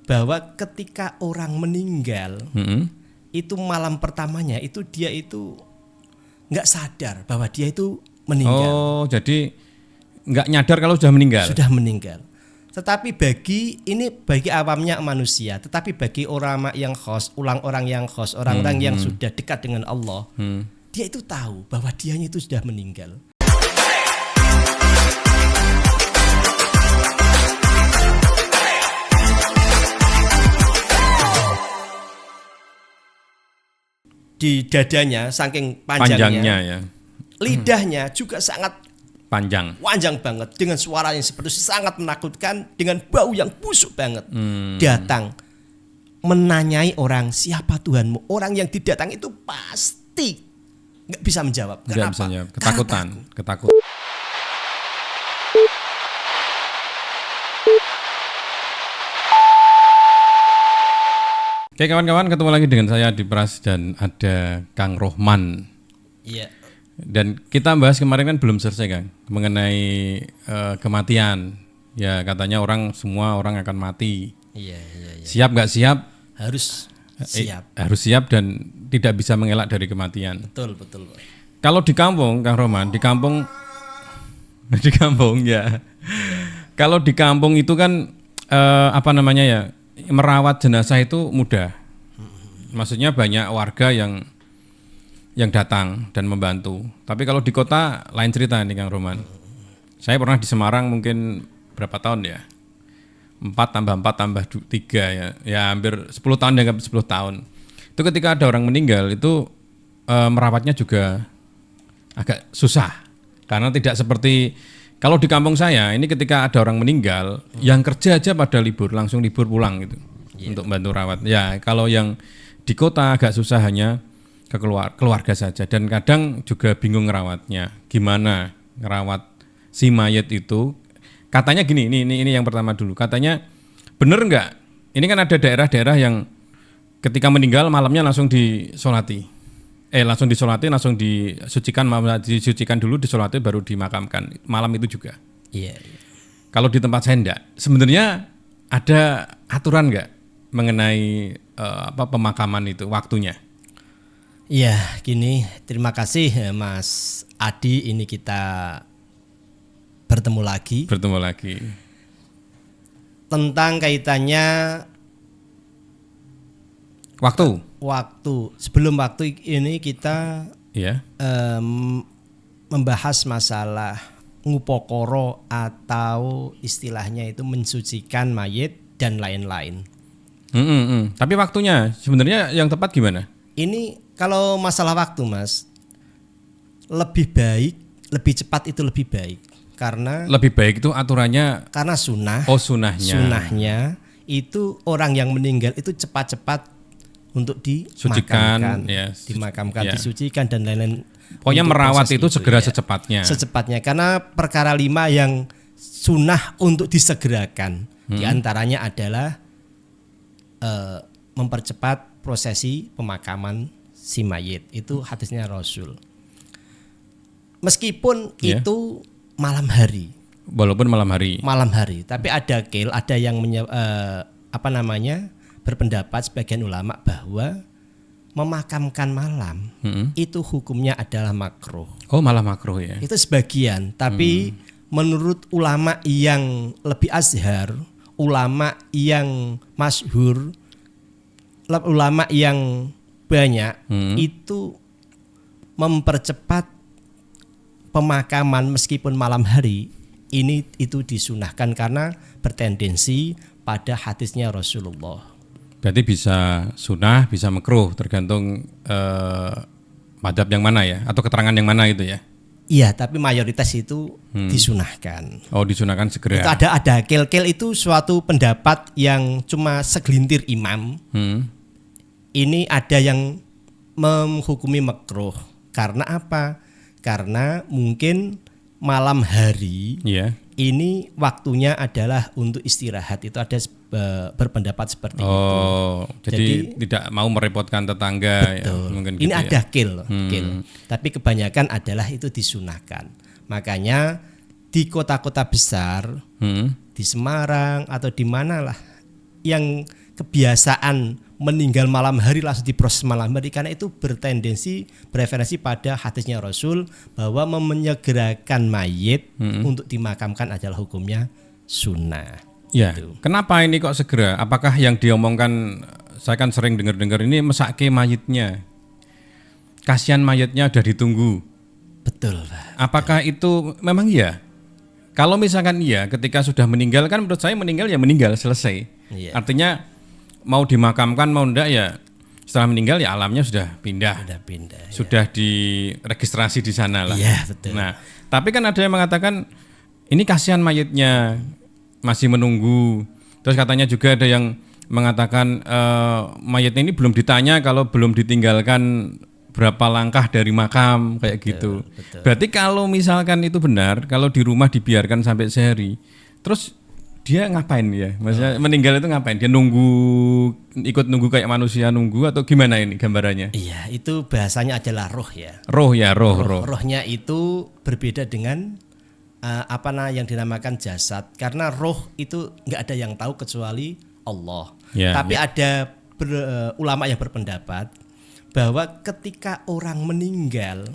bahwa ketika orang meninggal itu malam pertamanya itu dia itu nggak sadar bahwa dia itu meninggal. Oh, jadi nggak nyadar kalau sudah meninggal. Sudah meninggal. Tetapi bagi awamnya manusia, tetapi bagi orang yang khos, orang yang sudah dekat dengan Allah, dia itu tahu bahwa dianya itu sudah meninggal. Di dadanya saking panjangnya ya. Lidahnya juga sangat panjang banget, dengan suara yang seperti sangat menakutkan, dengan bau yang busuk banget. Datang menanyai orang, siapa Tuhanmu? Orang yang didatang itu pasti nggak bisa menjawab. Nggak bisa jawab. Ketakutan. Oke kawan-kawan, ketemu lagi dengan saya Adi Pras dan ada Kang Rohman. Iya. Dan kita bahas kemarin kan belum selesai Kang, mengenai kematian. Ya katanya semua orang akan mati. Iya. Siap nggak siap? Harus siap. Harus siap dan tidak bisa mengelak dari kematian. Betul. Kalau di kampung, Kang Rohman, di kampung ya. Kalau di kampung itu kan merawat jenazah itu mudah. Maksudnya banyak warga yang datang dan membantu. Tapi kalau di kota lain cerita nih Kang Rohman. Saya pernah di Semarang mungkin berapa tahun ya? 4 tambah 4 tambah 3 ya. Ya hampir 10 tahun, dianggap 10 tahun. Itu ketika ada orang meninggal itu merawatnya juga agak susah. Karena tidak seperti kalau di kampung saya ini ketika ada orang meninggal, yang kerja aja pada langsung libur pulang gitu. Untuk bantu rawat. Ya, kalau yang di kota agak susah, hanya ke keluarga saja, dan kadang juga bingung ngerawatnya. Gimana ngerawat si mayat itu? Katanya gini, ini yang pertama dulu. Katanya bener nggak? Ini kan ada daerah-daerah yang ketika meninggal malamnya langsung disolati. Langsung disucikan dulu, disolati baru dimakamkan. Malam itu juga. Iya. Kalau di tempat saya enggak. Sebenarnya ada aturan nggak mengenai pemakaman itu waktunya? Iya, gini, terima kasih Mas Adi, ini kita bertemu lagi. Tentang kaitannya waktu. Sebelum waktu ini kita membahas masalah ngupokoro atau istilahnya itu mensucikan mayit dan lain-lain. Tapi waktunya sebenarnya yang tepat gimana? Ini kalau masalah waktu Mas, lebih cepat itu lebih baik. Karena lebih baik itu aturannya karena sunnah. Oh, sunnahnya itu orang yang meninggal itu cepat-cepat untuk dimakamkan, disucikan dan lain-lain. Pokoknya merawat itu segera secepatnya. Karena perkara 5 yang sunnah untuk disegerakan, diantaranya adalah mempercepat prosesi pemakaman si mayit. Itu hadisnya Rasul. Meskipun itu malam hari. Walaupun malam hari. Tapi ada yang berpendapat sebagian ulama bahwa memakamkan malam itu hukumnya adalah makruh. Oh, malah makruh ya. Itu sebagian, tapi menurut ulama yang lebih azhar, ulama yang masyhur, ulama yang banyak itu mempercepat pemakaman meskipun malam hari itu disunahkan karena bertendensi pada hadisnya Rasulullah. Berarti bisa sunnah, bisa makruh, tergantung madhab yang mana ya, atau keterangan yang mana itu ya. Iya, tapi mayoritas itu disunahkan. Oh, disunahkan segera. Itu ada kel itu suatu pendapat yang cuma segelintir imam. Ini ada yang menghukumi makruh. Karena apa? Karena mungkin malam hari ini waktunya adalah untuk istirahat. Itu ada berpendapat seperti itu. Oh, jadi tidak mau merepotkan tetangga. Betul. Ya, mungkin ini gitu ada ya. kil. Tapi kebanyakan adalah itu disunahkan. Makanya di kota-kota besar, di Semarang atau di manalah yang kebiasaan meninggal malam hari langsung diproses malam hari, karena itu bereferensi pada hadisnya Rasul bahwa menyegerakan mayit untuk dimakamkan adalah hukumnya sunnah. Ya, Gitu. kenapa ini kok segera? Apakah yang diomongkan, saya kan sering dengar-dengar ini mesake mayitnya, kasihan mayitnya udah ditunggu. Betul, Pak. Apakah itu memang iya? Kalau misalkan iya, ketika sudah meninggal kan menurut saya meninggal ya meninggal, selesai. Iya. Artinya mau dimakamkan mau enggak ya setelah meninggal ya alamnya sudah pindah. Udah pindah. Sudah diregistrasi di sana lah. Iya, betul. Nah, tapi kan ada yang mengatakan ini kasihan mayitnya masih menunggu. Terus katanya juga ada yang mengatakan mayitnya ini belum ditanya kalau belum ditinggalkan berapa langkah dari makam kayak gitu. Betul. Berarti kalau misalkan itu benar, kalau di rumah dibiarkan sampai sehari, terus dia ngapain ya? Maksudnya meninggal itu ngapain? Dia ikut nunggu kayak manusia nunggu atau gimana ini gambarannya? Iya, itu bahasanya adalah roh ya. Roh ya, roh. Rohnya itu berbeda dengan yang dinamakan jasad, karena roh itu nggak ada yang tahu kecuali Allah. Ya, Tapi ada ulama yang berpendapat bahwa ketika orang meninggal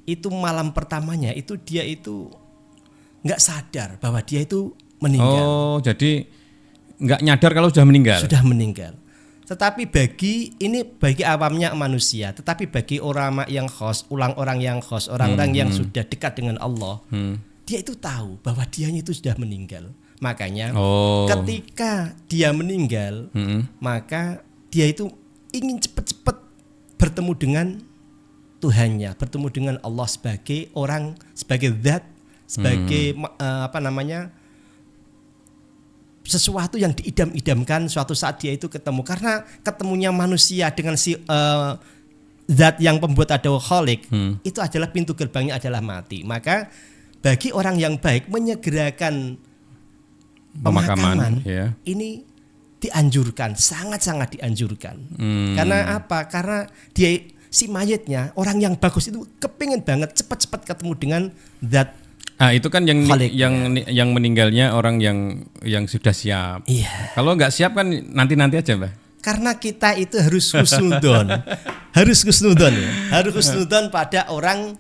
itu malam pertamanya itu dia itu nggak sadar bahwa dia itu meninggal. Oh, jadi nggak nyadar kalau sudah meninggal. Sudah meninggal. Tetapi bagi awamnya manusia, tetapi bagi orang yang khos, orang yang sudah dekat dengan Allah, dia itu tahu bahwa dianya itu sudah meninggal. Makanya ketika dia meninggal, maka dia itu ingin cepat-cepat bertemu dengan Tuhannya, bertemu dengan Allah sebagai orang, sebagai zat, sebagai sesuatu yang diidam-idamkan suatu saat dia itu ketemu. Karena ketemunya manusia dengan si zat yang pembuat ada Khalik, itu adalah pintu gerbangnya adalah mati. Maka bagi orang yang baik menyegerakan pemakaman ya. ini dianjurkan, sangat-sangat dianjurkan. Karena apa? Karena si mayitnya, orang yang bagus itu kepingin banget cepat-cepat ketemu dengan zat. Itu kan yang Khalik, yang meninggalnya orang yang sudah siap. Iya. Kalau nggak siap kan nanti aja, Mbak. Karena kita itu harus husnudon. harus husnudon pada orang,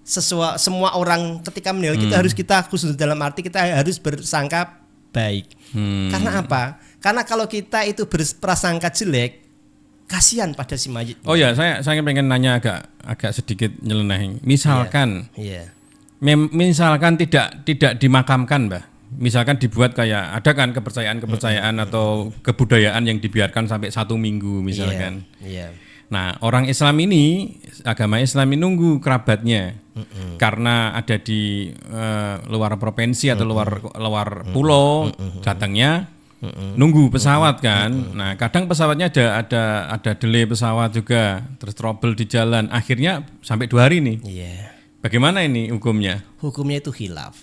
semua orang ketika meninggal kita harus kita husnudon, dalam arti kita harus bersangka baik. Karena apa? Karena kalau kita itu berprasangka jelek, kasihan pada si mayit. Oh ya, saya pengen nanya agak sedikit nyeleneh. Misalkan misalkan tidak dimakamkan, Mbak. Misalkan dibuat kayak ada kan kepercayaan atau kebudayaan yang dibiarkan sampai 1 minggu misalkan. Nah, orang Islam ini, agama Islam ini nunggu kerabatnya. Karena ada di luar provinsi atau luar pulau, datangnya nunggu pesawat kan. Nah, kadang pesawatnya ada delay pesawat juga, terus trouble di jalan. Akhirnya sampai 2 hari nih. Bagaimana ini hukumnya? Hukumnya itu khilaf.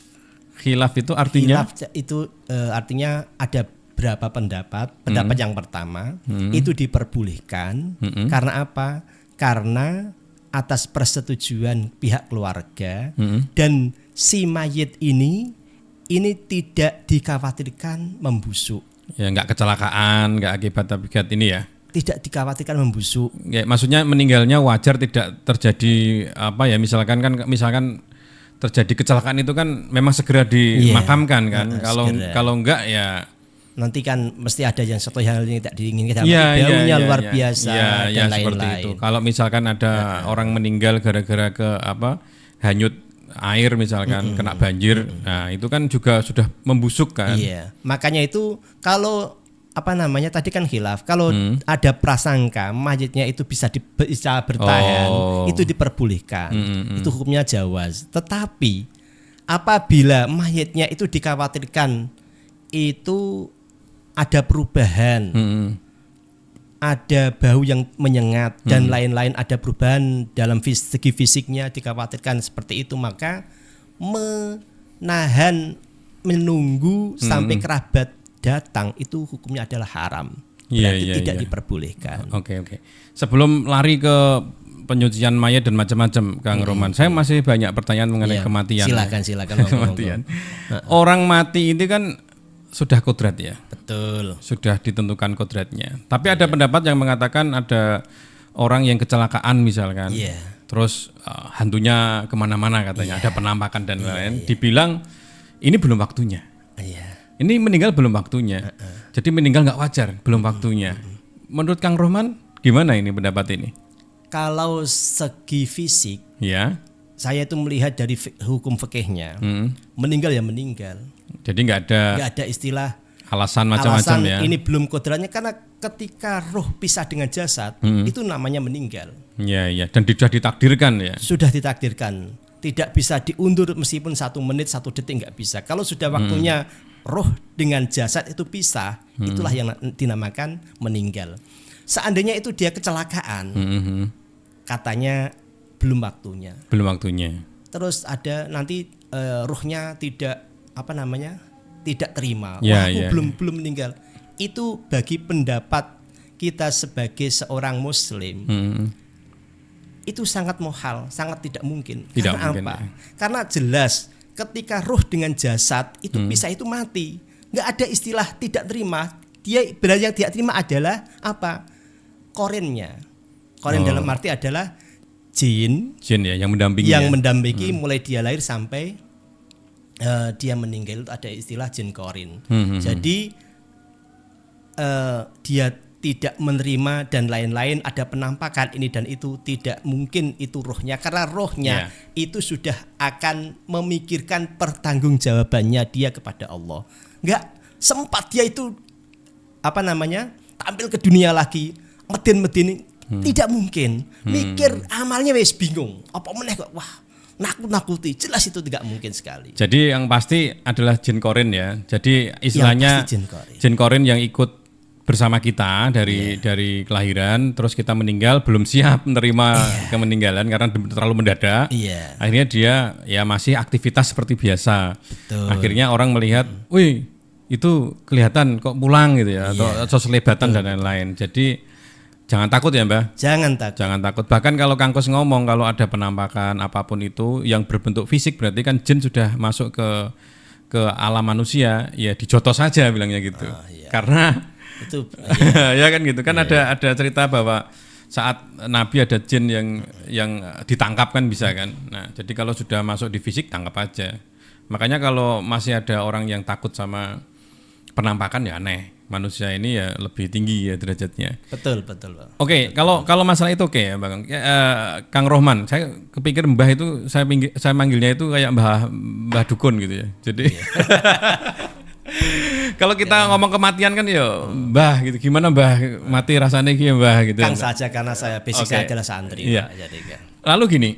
Khilaf itu artinya? Khilaf itu artinya ada berapa pendapat. Pendapat yang pertama itu diperbolehkan. Karena apa? Karena atas persetujuan pihak keluarga dan si mayit ini tidak dikhawatirkan membusuk. Ya, nggak kecelakaan, nggak akibat ini ya. Tidak dikhawatirkan membusuk. Ya, maksudnya meninggalnya wajar, tidak terjadi misalkan terjadi kecelakaan itu kan memang segera dimakamkan kan. Kalau enggak ya nanti kan mesti ada yang satu hal yang tidak diinginkan, baunya luar biasa dan lain-lain. Kalau misalkan ada orang meninggal gara-gara hanyut air misalkan, kena banjir, nah itu kan juga sudah membusuk kan. Iya. Makanya itu kalau tadi kan khilaf, kalau ada prasangka mayitnya itu bisa bertahan, itu diperbolehkan. Itu hukumnya jawaz. Tetapi apabila mayitnya itu dikhawatirkan itu ada perubahan, ada bau yang menyengat dan lain-lain, ada perubahan dalam segi fisiknya, dikhawatirkan seperti itu, maka menunggu sampai kerabat datang itu hukumnya adalah haram. Berarti tidak diperbolehkan. Oke. Sebelum lari ke penyucian mayat dan macam-macam, Kang Roman, saya masih banyak pertanyaan mengenai kematian. Silakan. Kematian. Orang mati itu kan sudah kodrat ya. Betul. Sudah ditentukan kodratnya. Tapi ada pendapat yang mengatakan ada orang yang kecelakaan misalkan. Iya. Terus hantunya kemana-mana katanya, ada penampakan dan lain-lain. Dibilang ini belum waktunya. Iya. Ini meninggal belum waktunya. Jadi meninggal nggak wajar, belum waktunya. Menurut Kang Rohman, gimana ini pendapat ini? Kalau segi fisik, Ya. saya itu melihat dari hukum fikihnya, meninggal ya meninggal. Jadi nggak Nggak ada istilah alasan macam-macam alasan ya. ini belum kodratnya, karena ketika roh pisah dengan jasad, itu namanya meninggal. Iya, iya. Dan sudah ditakdirkan ya. Sudah ditakdirkan, tidak bisa diundur meskipun 1 menit 1 detik, nggak bisa. Kalau sudah waktunya roh dengan jasad itu pisah, itulah yang dinamakan meninggal. Seandainya itu dia kecelakaan, katanya belum waktunya. Belum waktunya. Terus ada nanti ruhnya tidak tidak terima. Ya, Wah, aku ya, belum meninggal. Itu bagi pendapat kita sebagai seorang Muslim, itu sangat muhal, sangat tidak mungkin. Tidak Karena mungkin, apa? ya. Karena jelas ketika ruh dengan jasad itu pisah, itu mati. Nggak ada istilah tidak terima. Dia berarti yang tidak terima adalah apa? Korinnya. Korin dalam arti adalah jin ya yang mendampingi. yang ya. mendampingi mulai dia lahir sampai dia meninggal, itu ada istilah jin korin. Jadi dia tidak menerima dan lain-lain, ada penampakan ini dan itu, tidak mungkin itu rohnya, karena rohnya itu sudah akan memikirkan pertanggungjawabannya dia kepada Allah. Nggak sempat dia itu tampil ke dunia lagi, medin-medin, tidak mungkin. Mikir amalnya wis bingung, apa meneh kok, wah nakut-nakuti, jelas itu tidak mungkin sekali. Jadi yang pasti adalah jin korin ya. Jadi istilahnya jin korin yang ikut bersama kita dari kelahiran, terus kita meninggal belum siap menerima kemeninggalan karena terlalu mendadak. Akhirnya dia ya masih aktivitas seperti biasa. Betul. Akhirnya orang melihat, wih itu kelihatan kok pulang gitu ya, atau selebatan dan lain-lain. Jadi jangan takut ya Mbah. Jangan takut. Jangan takut. Bahkan kalau Kang Kus ngomong kalau ada penampakan apapun itu yang berbentuk fisik, berarti kan jin sudah masuk ke alam manusia, ya dijotos saja bilangnya gitu. Karena itu ya kan gitu kan, ada cerita bahwa saat Nabi ada jin yang ditangkap kan bisa kan. Nah, jadi kalau sudah masuk di fisik tangkap aja. Makanya kalau masih ada orang yang takut sama penampakan ya aneh. Manusia ini ya lebih tinggi ya derajatnya. Betul Bang. Oke, kalau masalah itu oke ya Bang. Kang Rohman, saya kepikir Mbah itu saya manggilnya itu kayak Mbah Dukun gitu ya. Jadi kalau kita ngomong kematian kan ya Mbah gitu. Gimana Mbah mati rasanya gitu Mbah gitu. Kang saja karena saya basic saya adalah santri. Iya. Lalu gini,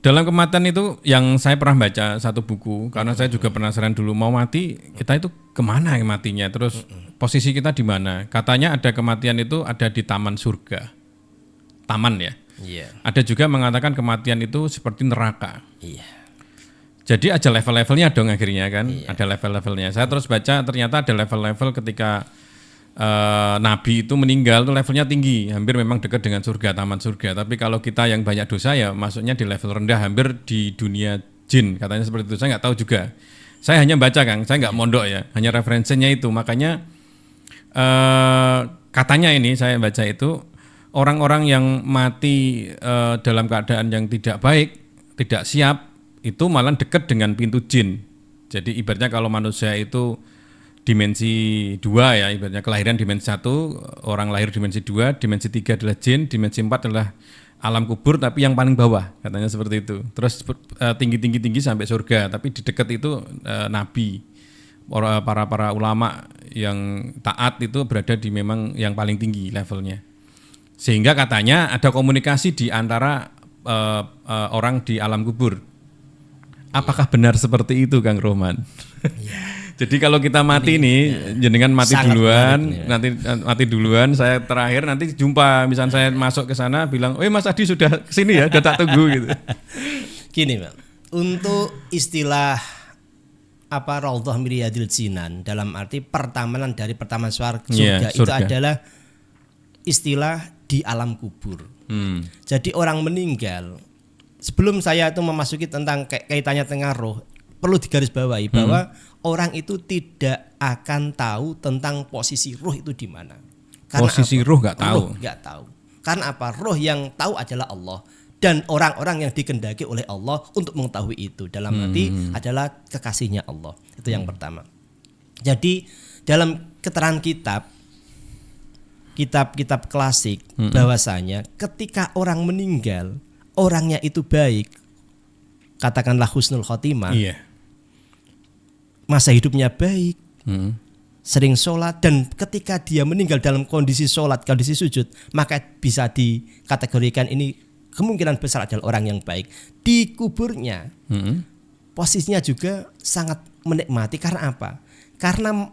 dalam kematian itu yang saya pernah baca satu buku, karena saya juga penasaran dulu mau mati kita itu kemana matinya, terus posisi kita di mana. Katanya ada kematian itu ada di taman surga, taman ya. Ada juga mengatakan kematian itu seperti neraka. Jadi ada level-levelnya dong akhirnya kan, ada level-levelnya. Saya terus baca ternyata ada level-level ketika Nabi itu meninggal tuh levelnya tinggi, hampir memang dekat dengan surga, taman surga. Tapi kalau kita yang banyak dosa ya masuknya di level rendah, hampir di dunia jin, katanya seperti itu. Saya nggak tahu juga. Saya hanya baca Kang, saya nggak mondok ya, hanya referensinya itu. Makanya katanya ini saya baca itu orang-orang yang mati dalam keadaan yang tidak baik, tidak siap, itu malah dekat dengan pintu jin. Jadi ibaratnya kalau manusia itu dimensi 2 ya, ibaratnya kelahiran dimensi 1, orang lahir dimensi 2, dimensi 3 adalah jin, dimensi 4 adalah alam kubur tapi yang paling bawah, katanya seperti itu. Terus tinggi sampai surga, tapi di dekat itu nabi, para ulama yang taat itu berada di memang yang paling tinggi levelnya. Sehingga katanya ada komunikasi di antara orang di alam kubur. Apakah benar seperti itu Kang Rohman? Jadi kalau kita mati jenengan mati duluan, nanti mati duluan, saya terakhir nanti jumpa, misalnya saya masuk ke sana bilang, "Oh, Mas Adi sudah kesini ya, udah tak tunggu," gitu. Gini, Bang. Untuk istilah Raudhah Miriyadil Jinan dalam arti pertamanan dari pertaman surga, itu adalah istilah di alam kubur. Jadi orang meninggal, sebelum saya itu memasuki tentang kaitannya dengan roh, perlu digarisbawahi bahwa orang itu tidak akan tahu tentang posisi ruh itu di mana. Posisi apa? ruh nggak tahu. Ruh nggak tahu. Karena apa? Ruh yang tahu adalah Allah dan orang-orang yang dikehendaki oleh Allah untuk mengetahui itu dalam arti adalah kekasihnya Allah. Itu yang pertama. Jadi dalam keterangan kitab-kitab klasik bahwasanya ketika orang meninggal, orangnya itu baik, katakanlah husnul khotimah, masa hidupnya baik, sering sholat, dan ketika dia meninggal dalam kondisi sholat, kondisi sujud, maka bisa dikategorikan ini kemungkinan besar adalah orang yang baik. Di kuburnya posisinya juga sangat menikmati. Karena apa? Karena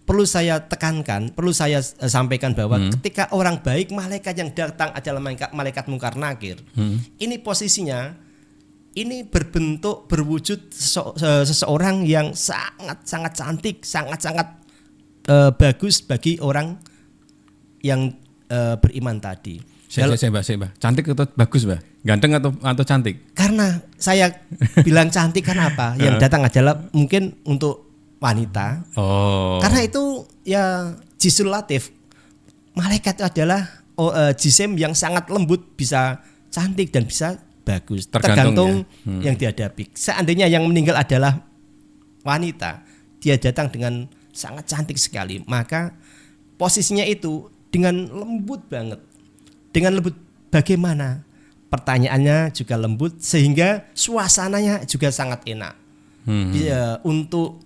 perlu saya tekankan, perlu saya sampaikan bahwa ketika orang baik, malaikat yang datang adalah malaikat mungkar nakir. Ini posisinya ini berwujud seseorang yang sangat cantik, sangat bagus bagi orang yang beriman tadi. Saya cantik atau bagus, Mbak? Ganteng atau cantik? Karena saya bilang cantik karena apa? Yang datang adalah mungkin untuk wanita. Karena itu ya jisul latif. Malaikat itu adalah jisim yang sangat lembut, bisa cantik dan bisa bagus. Tergantung yang dihadapi. Seandainya yang meninggal adalah wanita, dia datang dengan sangat cantik sekali, maka posisinya itu dengan lembut banget. Dengan lembut bagaimana? Pertanyaannya juga lembut sehingga suasananya juga sangat enak. Untuk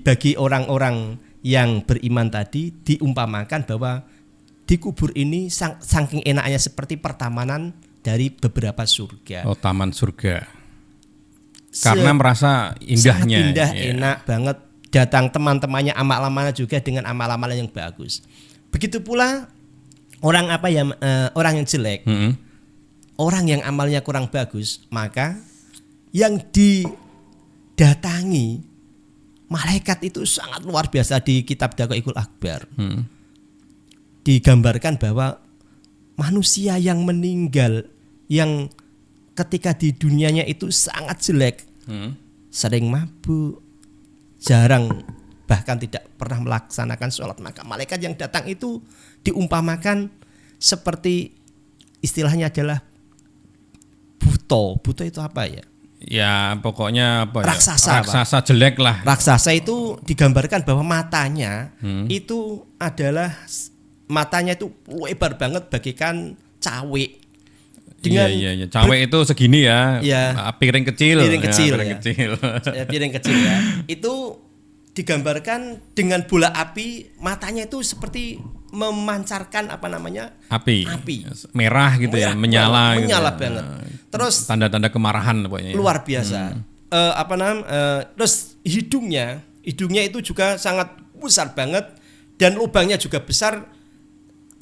bagi orang-orang yang beriman tadi diumpamakan bahwa di kubur ini saking enaknya seperti pertamanan dari beberapa surga. Oh, taman surga. Karena merasa indahnya. Sangat indah, enak banget. Datang teman-temannya, amal-amalnya juga dengan amal-amal yang bagus. Begitu pula orang orang yang jelek, orang yang amalnya kurang bagus, maka yang didatangi malaikat itu sangat luar biasa. Di kitab Daqaiqul Akbar digambarkan bahwa manusia yang meninggal, yang ketika di dunianya itu sangat jelek, sering mabuk, jarang bahkan tidak pernah melaksanakan sholat, maka malaikat yang datang itu diumpamakan seperti istilahnya adalah buto. Buto itu apa ya? Ya pokoknya apa raksasa jelek lah. Raksasa itu digambarkan bahwa matanya itu adalah matanya itu lebar banget bagaikan cawe. Iya. Cawe itu segini ya. Piring kecil. Piring kecil. Piring kecil ya. Itu digambarkan dengan bola api, matanya itu seperti memancarkan api merah gitu ya, menyala banget. Terus tanda-tanda kemarahan pokoknya. Luar biasa. Terus hidungnya itu juga sangat besar banget dan lubangnya juga besar.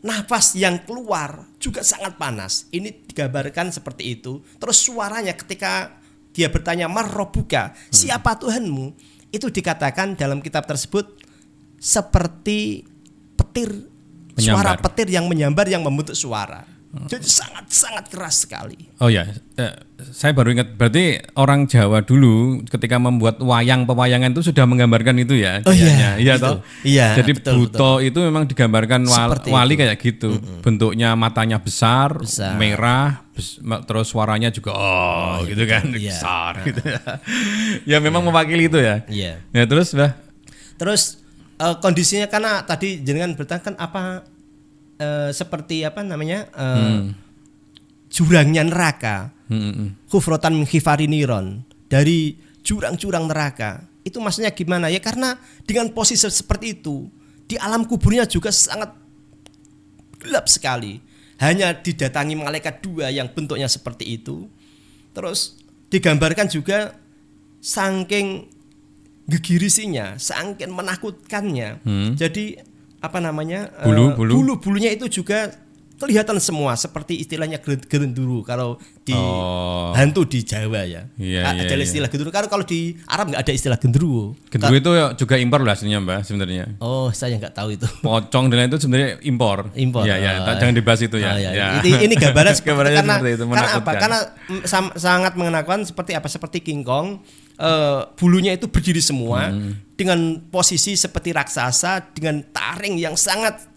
Nafas yang keluar juga sangat panas. Ini digambarkan seperti itu. Terus suaranya ketika dia bertanya marrobuka, siapa Tuhanmu? Itu dikatakan dalam kitab tersebut seperti petir, suara petir yang menyambar yang membentuk suara. Jadi sangat keras sekali. Oh ya, saya baru ingat, berarti orang Jawa dulu ketika membuat pewayangan itu sudah menggambarkan itu ya. Iya toh. Iya. Jadi buto itu memang digambarkan wali kayak gitu. Bentuknya matanya besar. Merah, terus suaranya juga gitu kan, besar gitu ya. Ya memang mewakili itu ya. Iya. Ya terus, Mbah. Terus kondisinya karena tadi jenengan bertanya kan seperti jurangnya neraka, hufrotan min khifari niron, dari jurang-jurang neraka. Itu maksudnya gimana ya? Karena dengan posisi seperti itu di alam kuburnya juga sangat gelap sekali. Hanya didatangi malaikat dua yang bentuknya seperti itu. Terus digambarkan juga saking gegirisinya, saking menakutkannya. Jadi bulu-bulunya itu juga kelihatan semua seperti istilahnya gerenduru kalau di hantu di Jawa ya. Iya, Ada istilah genderuwo. Kalau di Arab nggak ada istilah genderuwo. Genderuwo itu juga impor lah aslinya Mbak sebenarnya. Oh, saya nggak tahu itu. Pocong dan lain itu sebenarnya impor. Impor. Iya, jangan dibahas itu ya. Ya. Ini gambaran Gambarannya karena, seperti itu, karena apa? menakutkan. Karena sangat mengenakutkan seperti apa? Seperti King Kong, bulunya itu berdiri semua dengan posisi seperti raksasa dengan taring yang sangat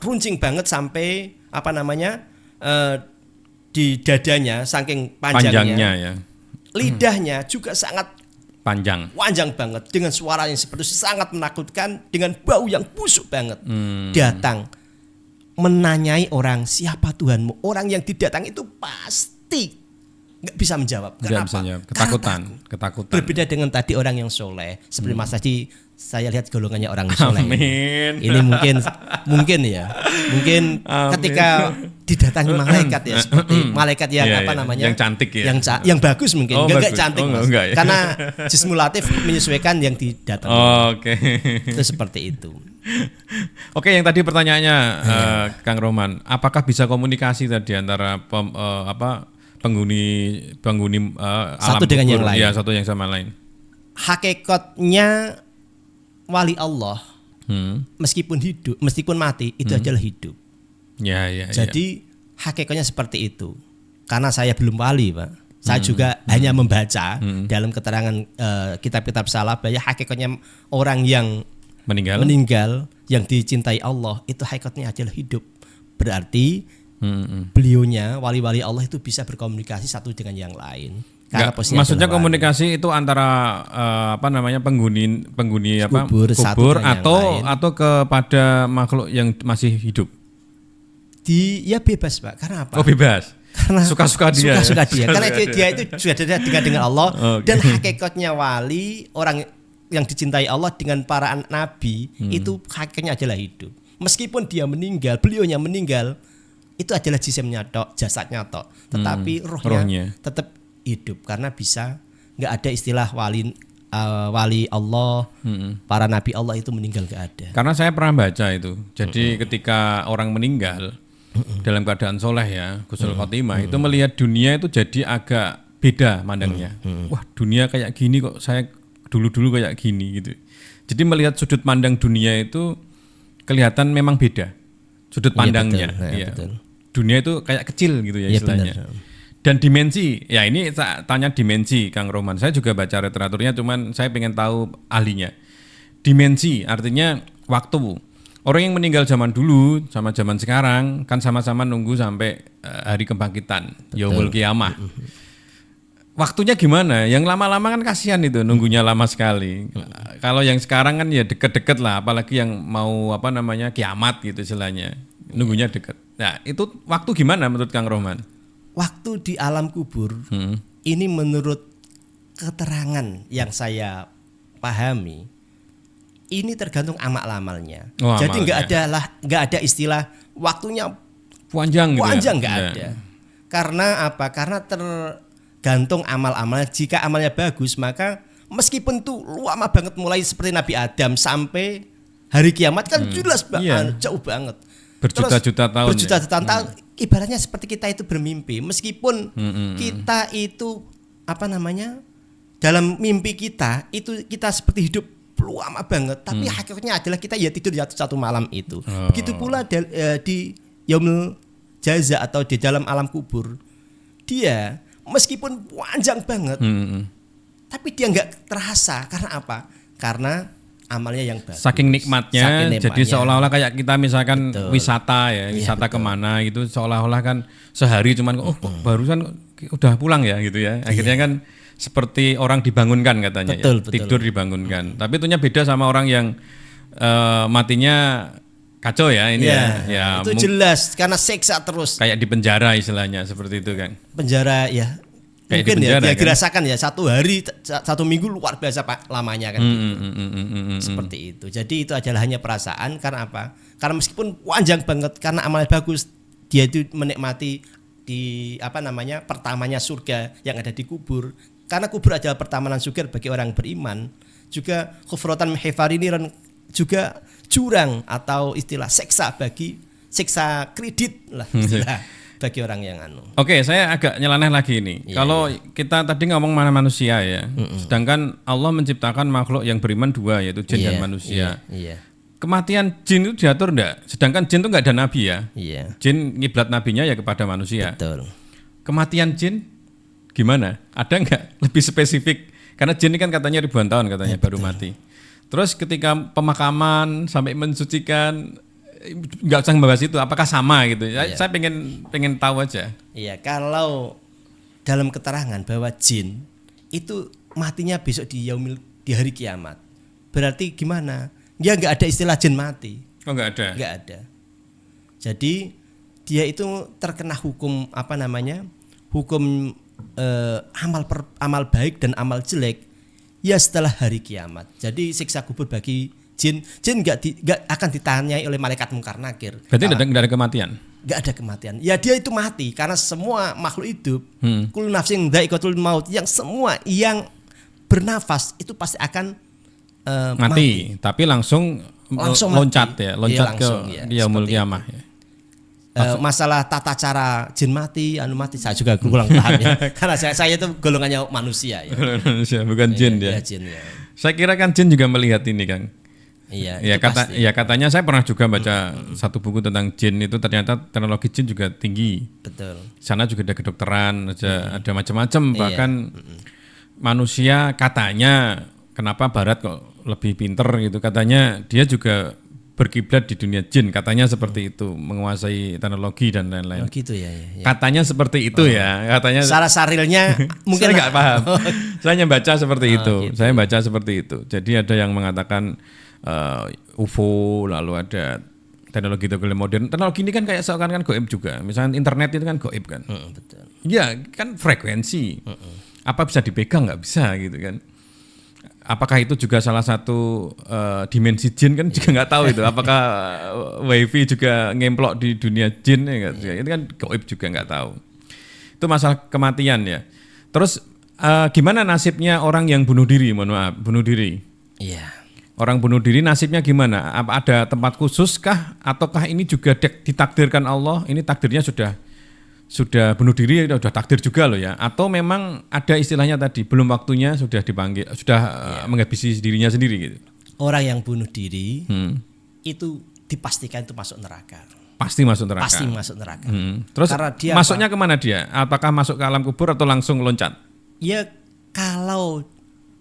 runcing banget sampai apa namanya di dadanya saking panjangnya ya. Lidahnya juga sangat Panjang banget dengan suara yang seperti sangat menakutkan dengan bau yang busuk banget. Datang menanyai orang siapa Tuhanmu. Orang yang didatangi itu pasti nggak bisa menjawab. Nggak Kenapa? bisa jawab. Ketakutan. Berbeda dengan tadi orang yang soleh. Seperti Mas tadi saya lihat golongannya orang soleh. Amin. Ini mungkin ya. Mungkin Amin. ketika didatangi malaikat ya seperti malaikat yang Iya, apa iya. namanya? Yang cantik ya. Yang bagus mungkin. Oh, Enggak bagus. cantik Oh, Mas. enggak ya. Karena jismulatif menyesuaikan yang didatangi. Oke. Itu seperti itu. Oke, yang tadi pertanyaannya Kang Roman, apakah bisa komunikasi tadi antara penghuni Satu alam dengan kubur? yang lain. Iya, satu yang sama lain. Hakikatnya wali Allah meskipun mati itu adalah hidup. Ya. Jadi hakikatnya seperti itu. Karena saya belum wali, Pak. Saya juga hanya membaca dalam keterangan kitab-kitab salaf bahwa hakikatnya orang yang meninggal yang dicintai Allah itu hakikatnya adalah hidup. Berarti beliaunya wali-wali Allah itu bisa berkomunikasi satu dengan yang lain. Karena Maksudnya komunikasi itu antara penghuni kubur satu dengan yang lain. atau kepada makhluk yang masih hidup. Ya bebas, Pak. Karena apa? Oh, bebas. Karena suka-suka dia. Karena dia itu sudah ada dengan Allah. Dan hakikatnya wali, orang yang dicintai Allah dengan para nabi itu hakikatnya adalah hidup. Meskipun dia meninggal, beliaunya meninggal, itu adalah jisimnya tok, jasadnya tok. Tetapi rohnya tetap hidup karena bisa nggak ada istilah wali Allah, para nabi Allah itu meninggal nggak ada. Karena saya pernah baca itu. Jadi ketika orang meninggal dalam keadaan soleh ya, Husnul Khotimah itu melihat dunia itu jadi agak beda mandangnya. Wah, dunia kayak gini kok, saya dulu kayak gini gitu. Jadi melihat sudut pandang dunia itu kelihatan memang beda sudut pandangnya. Iya, betul. Dunia itu kayak kecil gitu ya istilahnya. Benar. Dan dimensi, ya ini tanya dimensi Kang Roman. Saya juga baca literaturnya, cuman saya pengen tahu ahlinya. Dimensi artinya waktu. Orang yang meninggal zaman dulu sama zaman sekarang kan sama-sama nunggu sampai hari kebangkitan, yaumul qiyamah. Waktunya gimana? Yang lama-lama kan kasihan itu nunggunya lama sekali. Kalau yang sekarang kan ya deket-deket lah, apalagi yang mau kiamat gitu istilahnya. Nunggunya deket. Nah, itu waktu gimana menurut Kang Roman? Waktu di alam kubur ini menurut keterangan yang saya pahami ini tergantung amal-amalnya. Jadi nggak ada istilah waktunya panjang nggak ada. Karena apa? Karena tergantung amal-amalnya. Jika amalnya bagus maka meskipun tuh lama banget mulai seperti Nabi Adam sampai hari kiamat kan jelas jauh banget. Berjuta-juta tahun. Tahun. Ibaratnya seperti kita itu bermimpi. Meskipun kita itu dalam mimpi kita itu kita seperti hidup lama banget, tapi hakikatnya adalah kita ya tidur satu malam itu. Begitu pula di yaumul jaza atau di dalam alam kubur. Dia meskipun panjang banget, tapi dia nggak terasa. Karena apa? Karena amalnya yang bagus. Saking nikmatnya, jadi seolah-olah kayak kita misalkan wisata ya, wisata kemana gitu, seolah-olah kan sehari cuman barusan udah pulang ya gitu ya. Akhirnya kan seperti orang dibangunkan katanya, betul. Tidur dibangunkan. Tapi itunya beda sama orang yang matinya kacau ya ini ya. Itu jelas karena seksa terus. Kayak di penjara istilahnya seperti itu kan. Penjara ya. Kayak mungkin penjara, dia kan? dirasakan ya 1 hari 1 minggu luar biasa Pak lamanya kan seperti itu. Jadi itu adalah hanya perasaan. Karena apa? Karena meskipun panjang banget karena amalnya bagus, dia itu menikmati di pertamanya surga yang ada di kubur. Karena kubur adalah pertamanan surga bagi orang beriman. Juga khufratan mihfar ini juga jurang atau istilah seksa bagi siksa kredit lah istilah bagi orang yang anu. Oke, saya agak nyeleneh lagi ini. Kalau kita tadi ngomong mana manusia ya, sedangkan Allah menciptakan makhluk yang beriman dua, yaitu jin dan manusia. Iya. Kematian jin itu diatur enggak? Sedangkan jin itu enggak ada nabi ya. Iya. Jin ngiblat nabinya ya kepada manusia. Betul. Kematian jin gimana? Ada enggak lebih spesifik? Karena jin ini kan katanya ribuan tahun katanya baru mati. Terus ketika pemakaman sampai mensucikan, nggak usah membahas itu. Apakah sama gitu? Saya pengen tahu aja. Iya, kalau dalam keterangan bahwa jin itu matinya besok di hari kiamat, berarti gimana? Ya nggak ada istilah jin mati. Oh nggak ada. Nggak ada. Jadi dia itu terkena hukum hukum amal baik dan amal jelek ya setelah hari kiamat. Jadi siksa kubur bagi jin nggak akan ditanyai oleh malaikat mungkar nakir. Berarti tidak ada kematian. Nggak ada kematian. Ya dia itu mati karena semua makhluk hidup, kullu nafsin dha'iqatul maut, yang semua yang bernafas itu pasti akan mati, tapi langsung loncat mati. ya, loncat langsung, ke yaumul kiamah ya. Masalah tata cara jin mati, mati saya juga kurang paham ya. Karena saya itu golongannya manusia ya. Manusia bukan jin ya. Jin, ya. Saya kira kan jin juga melihat ini Kang. Iya, ya katanya saya pernah juga baca satu buku tentang jin, itu ternyata teknologi jin juga tinggi. Betul. Sana juga ada kedokteran, ada macam-macam, bahkan manusia katanya kenapa barat kok lebih pinter gitu, katanya dia juga berkiblat di dunia jin, katanya seperti itu, menguasai teknologi dan lain-lain. Oh gitu ya. Katanya seperti itu ya, katanya. Secara sarilnya mungkin saya nggak paham. Saya hanya baca seperti itu. Gitu. Saya baca seperti itu. Jadi ada yang mengatakan UFO, lalu ada teknologi modern. Teknologi ini kan kayak seakan-akan goib juga. Misalnya internet itu kan goib kan. Betul. Ya kan frekuensi. Apa bisa dipegang? Nggak bisa gitu kan. Apakah itu juga salah satu dimensi jin kan juga nggak tahu itu. Apakah wifi juga ngemplok di dunia jin ya? Itu kan goib juga nggak tahu. Itu masalah kematian ya. Terus gimana nasibnya orang yang bunuh diri? Mohon maaf, bunuh diri. Iya. Orang bunuh diri nasibnya gimana? Apa ada tempat khusus kah? Ataukah ini juga ditakdirkan Allah? Ini takdirnya sudah bunuh diri, sudah takdir juga loh ya? Atau memang ada istilahnya tadi belum waktunya, sudah dipanggil, sudah menghabisi dirinya sendiri gitu? Orang yang bunuh diri itu dipastikan itu masuk neraka. Pasti masuk neraka. Pasti masuk neraka. Terus karena dia masuknya kemana dia? Apakah masuk ke alam kubur atau langsung loncat? Ya kalau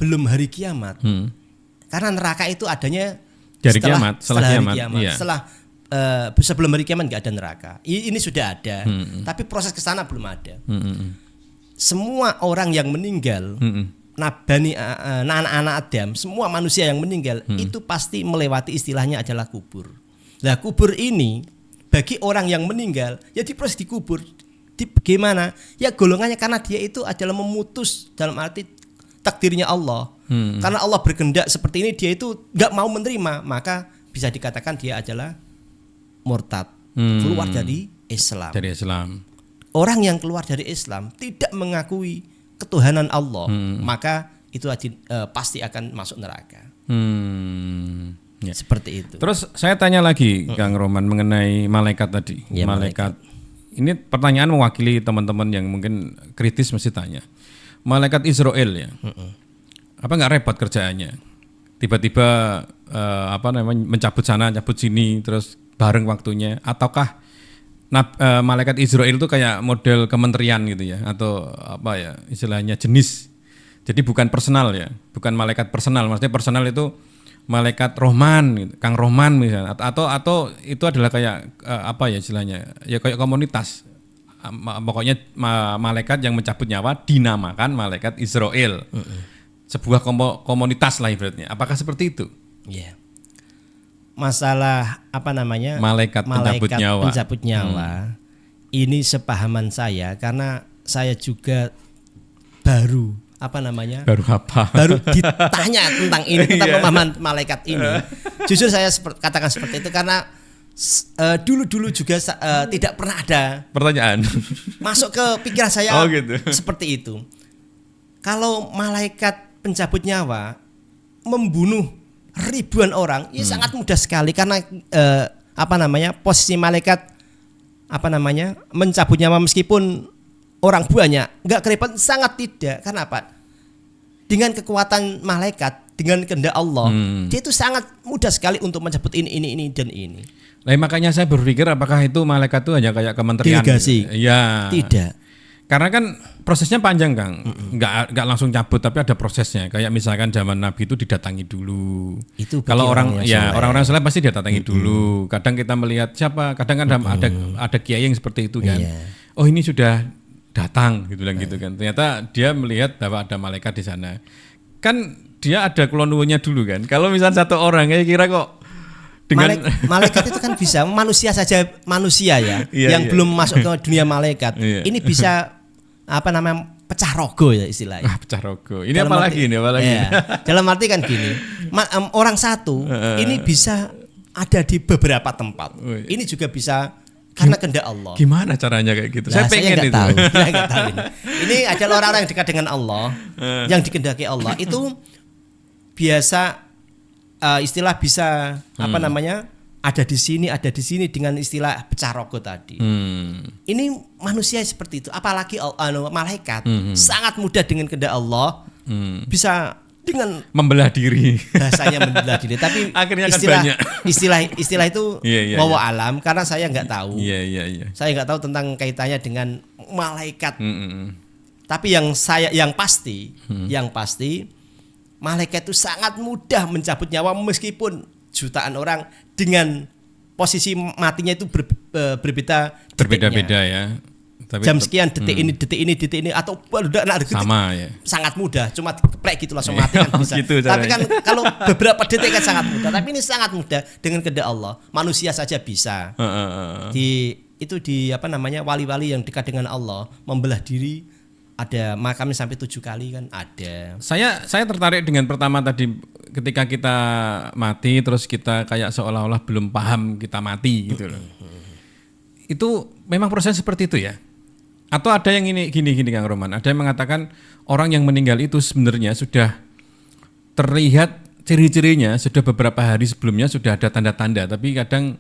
belum hari kiamat. Karena neraka itu adanya setelah hari kiamat. kiamat. Iya. Sebelum hari kiamat nggak ada neraka. Ini sudah ada, tapi proses ke sana belum ada. Semua orang yang meninggal, anak-anak Adam, semua manusia yang meninggal itu pasti melewati istilahnya adalah kubur. Nah kubur ini bagi orang yang meninggal, ya diproses dikubur. Bagaimana? Ya golongannya karena dia itu adalah memutus dalam arti takdirnya Allah. Karena Allah berkehendak seperti ini, dia itu nggak mau menerima, maka bisa dikatakan dia adalah murtad, keluar dari Islam. Dari Islam. Orang yang keluar dari Islam tidak mengakui ketuhanan Allah, maka itu pasti akan masuk neraka. Ya. Seperti itu. Terus saya tanya lagi Kang Roman mengenai malaikat tadi. Ya, malaikat. Ini pertanyaan mewakili teman-teman yang mungkin kritis mesti tanya. Malaikat Israel ya. Apa nggak repot kerjaannya? Tiba-tiba mencabut sana, cabut sini, terus bareng waktunya. Ataukah malaikat Israel itu kayak model kementerian gitu ya, atau apa ya istilahnya jenis. Jadi bukan personal ya, bukan malaikat personal. Maksudnya personal itu malaikat Rohman, gitu, Kang Rohman misalnya, atau itu adalah kayak apa ya istilahnya, ya kayak komunitas. Pokoknya malaikat yang mencabut nyawa dinamakan malaikat Israel. Sebuah komunitas lah ibaratnya. Apakah seperti itu? Iya. Masalah malaikat pencabut nyawa. Ini sepahaman saya karena saya juga baru ditanya tentang ini, tentang pemahaman malaikat ini. Jujur saya katakan seperti itu karena dulu juga tidak pernah ada pertanyaan masuk ke pikiran saya gitu. Seperti itu. Kalau malaikat pencabut nyawa membunuh ribuan orang, ya sangat mudah sekali karena posisi malaikat mencabut nyawa meskipun orang banyak, enggak kerepotan, sangat tidak. Karena apa? Dengan kekuatan malaikat, dengan kehendak Allah, dia itu sangat mudah sekali untuk mencabut ini dan ini. Nah, makanya saya berpikir apakah itu malaikat itu hanya kayak kementerian? Delegasi. Ya. Tidak. Karena kan prosesnya panjang, Kang. Enggak langsung cabut, tapi ada prosesnya. Kayak misalkan zaman Nabi itu didatangi dulu. Itu kalau orang-orang saleh pasti didatangi dulu. Kadang kita melihat siapa, kadang kan ada kiai yang seperti itu kan. Oh, ini sudah datang gitu kan. Ternyata dia melihat bahwa ada malaikat di sana. Kan dia ada kulonwunya dulu kan. Kalau misalnya satu orang kira kok dengan malaikat itu kan bisa manusia ya yang belum masuk ke dunia malaikat. Ini bisa pecah rogo ya istilahnya. Pecah rogo. Ini apa lagi? Dalam arti kan gini, orang satu ini bisa ada di beberapa tempat. Ini juga bisa karena kehendak Allah. Gimana caranya kayak gitu? Saya pengen itu. Saya nggak tahu ini. Ini adalah orang-orang yang dekat dengan Allah, yang dikehendaki Allah itu biasa. Istilah bisa ada di sini dengan istilah pecah rogo tadi. Ini manusia seperti itu, apalagi malaikat sangat mudah dengan kehendak Allah bisa dengan membelah diri. Bahasanya membelah diri, tapi akhirnya istilah itu wallahu alam karena saya nggak tahu. Saya nggak tahu tentang kaitannya dengan malaikat. Tapi yang pasti malaikat itu sangat mudah mencabut nyawa meskipun jutaan orang dengan posisi matinya itu berbeda-beda ya. Tapi jam sekian detik ini atau detik sama ya. Sangat mudah, cuma keplek gitu langsung mati kan bisa. Gitu, tapi kan kalau beberapa detik kan sangat mudah, tapi ini sangat mudah dengan kehendak Allah. Manusia saja bisa. Di wali-wali yang dekat dengan Allah membelah diri. Ada makamnya sampai 7 kali kan ada. Saya tertarik dengan pertama tadi ketika kita mati terus kita kayak seolah-olah belum paham kita mati gitu loh. Itu memang proses seperti itu ya? Atau ada yang gini Kang Roman, ada yang mengatakan orang yang meninggal itu sebenarnya sudah terlihat ciri-cirinya sudah beberapa hari sebelumnya sudah ada tanda-tanda, tapi kadang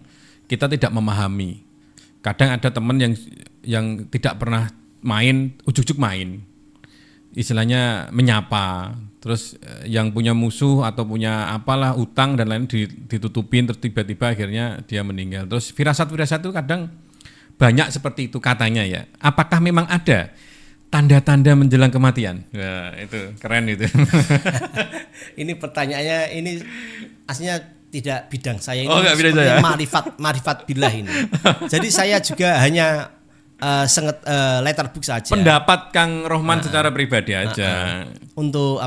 kita tidak memahami. Kadang ada teman yang tidak pernah main, ujuk-ujuk main, istilahnya menyapa, terus yang punya musuh atau punya apalah utang dan lain ditutupin, terus tiba-tiba akhirnya dia meninggal. Terus firasat-firasat itu kadang banyak seperti itu katanya ya. Apakah memang ada tanda-tanda menjelang kematian? Ya, itu keren itu. Ini pertanyaannya ini aslinya tidak bidang saya ini. Enggak bidang saya. Marifat billah ini. Jadi saya juga hanya letterbook saja. Pendapat Kang Rohman secara pribadi aja. Untuk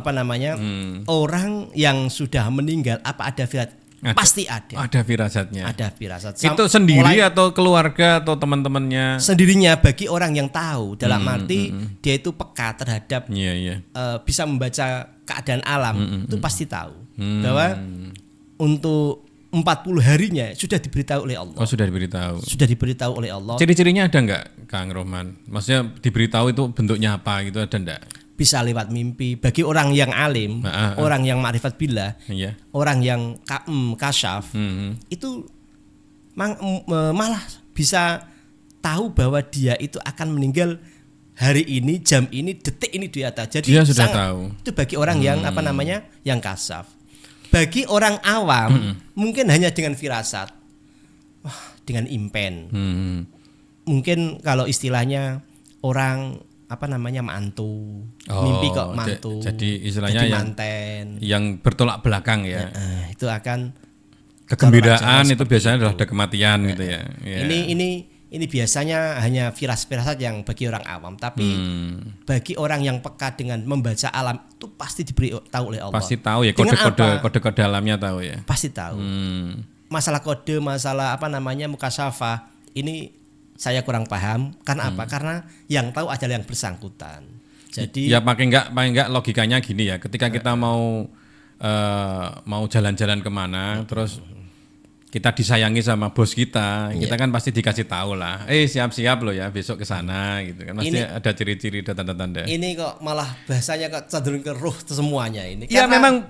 orang yang sudah meninggal apa ada firasat? Pasti ada. Ada firasatnya. Ada firasat. Itu sendiri atau keluarga atau teman-temannya? Sendirinya bagi orang yang tahu dalam arti dia itu peka terhadap bisa membaca keadaan alam itu pasti tahu bahwa untuk 40 harinya sudah diberitahu oleh Allah. Oh, sudah diberitahu. Sudah diberitahu oleh Allah. Ciri-cirinya ada enggak, Kang Rohman? Maksudnya diberitahu itu bentuknya apa gitu, ada enggak? Bisa lewat mimpi. Bagi orang yang alim, orang yang ma'rifat billah, orang yang kasyaf, itu malah bisa tahu bahwa dia itu akan meninggal hari ini, jam ini, detik ini di atas. Jadi dia sudah tahu. Itu bagi orang yang yang kasyaf. Bagi orang awam mungkin hanya dengan firasat, dengan impen. Mungkin kalau istilahnya orang mantu, mimpi kok mantu. Jadi istilahnya manten. Yang bertolak belakang ya. Itu akan kegembiraan itu biasanya adalah ada kematian gitu ya. Ini biasanya hanya firasat yang bagi orang awam, tapi bagi orang yang peka dengan membaca alam itu pasti diberi tahu oleh Allah. Pasti tahu ya kode-kode alamnya tahu ya. Pasti tahu. Masalah kode, masalah mukasyafah ini saya kurang paham. Karena apa? Karena yang tahu adalah yang bersangkutan. Jadi ya paling enggak logikanya gini ya. Ketika kita mau jalan-jalan kemana, terus kita disayangi sama bos kita kan pasti dikasih tahu lah. Siap-siap loh ya besok ke sana gitu kan. Pasti ada ciri-ciri dan tanda-tanda. Ini kok malah bahasanya kok cenderung ke ruh semuanya ini. Ya memang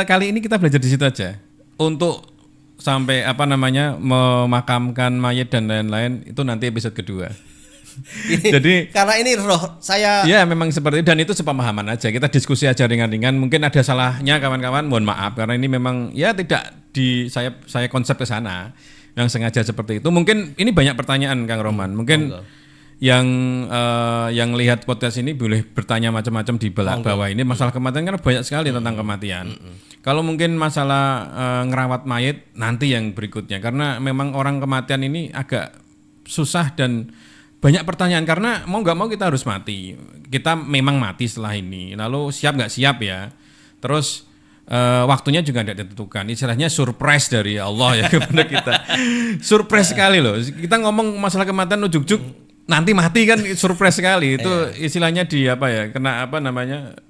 kali ini kita belajar di situ aja. Untuk sampai apa namanya memakamkan mayat dan lain-lain itu nanti episode kedua. Jadi karena ini roh saya ya memang seperti itu dan itu sepemahaman aja. Kita diskusi aja ringan-ringan. Mungkin ada salahnya kawan-kawan, mohon maaf karena ini memang ya tidak di saya konsep ke sana yang sengaja seperti itu. Mungkin ini banyak pertanyaan Kang Roman. Mungkin yang lihat podcast ini boleh bertanya macam-macam di bawah ini masalah kematian karena banyak sekali tentang kematian. Kalau mungkin masalah ngerawat mayat nanti yang berikutnya karena memang orang kematian ini agak susah dan banyak pertanyaan karena mau nggak mau kita harus mati. Kita memang mati setelah ini. Lalu siap nggak siap ya. Terus waktunya juga tidak ditentukan. Istilahnya surprise dari Allah ya kepada kita. Surprise sekali loh. Kita ngomong masalah kematian ujuk-ujuk nanti mati kan surprise sekali. Itu istilahnya di apa ya? Kena apa namanya?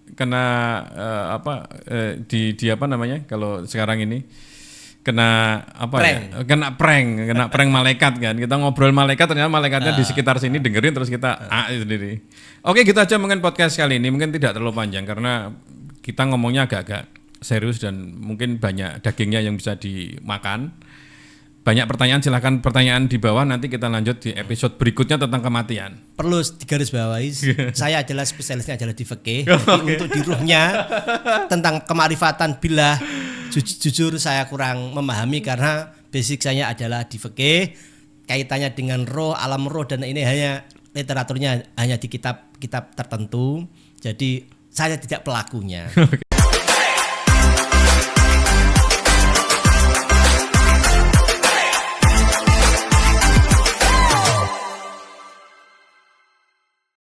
Di apa namanya? Kalau sekarang ini kena apa prank. ya? Kena prank malaikat kan. Kita ngobrol malaikat ternyata malaikatnya di sekitar sini dengerin terus kita sendiri. Oke, gitu aja mungkin podcast kali ini mungkin tidak terlalu panjang karena kita ngomongnya agak-agak serius dan mungkin banyak dagingnya yang bisa dimakan. Banyak pertanyaan, silakan pertanyaan di bawah nanti kita lanjut di episode berikutnya tentang kematian. Perlu digarisbawahi, saya adalah spesialisnya adalah di fikih. Untuk di ruhnya tentang kemarifatan billah jujur saya kurang memahami karena basic saya adalah di fikih, kaitannya dengan roh, alam roh dan ini hanya literaturnya hanya di kitab-kitab tertentu. Jadi saya tidak pelakunya.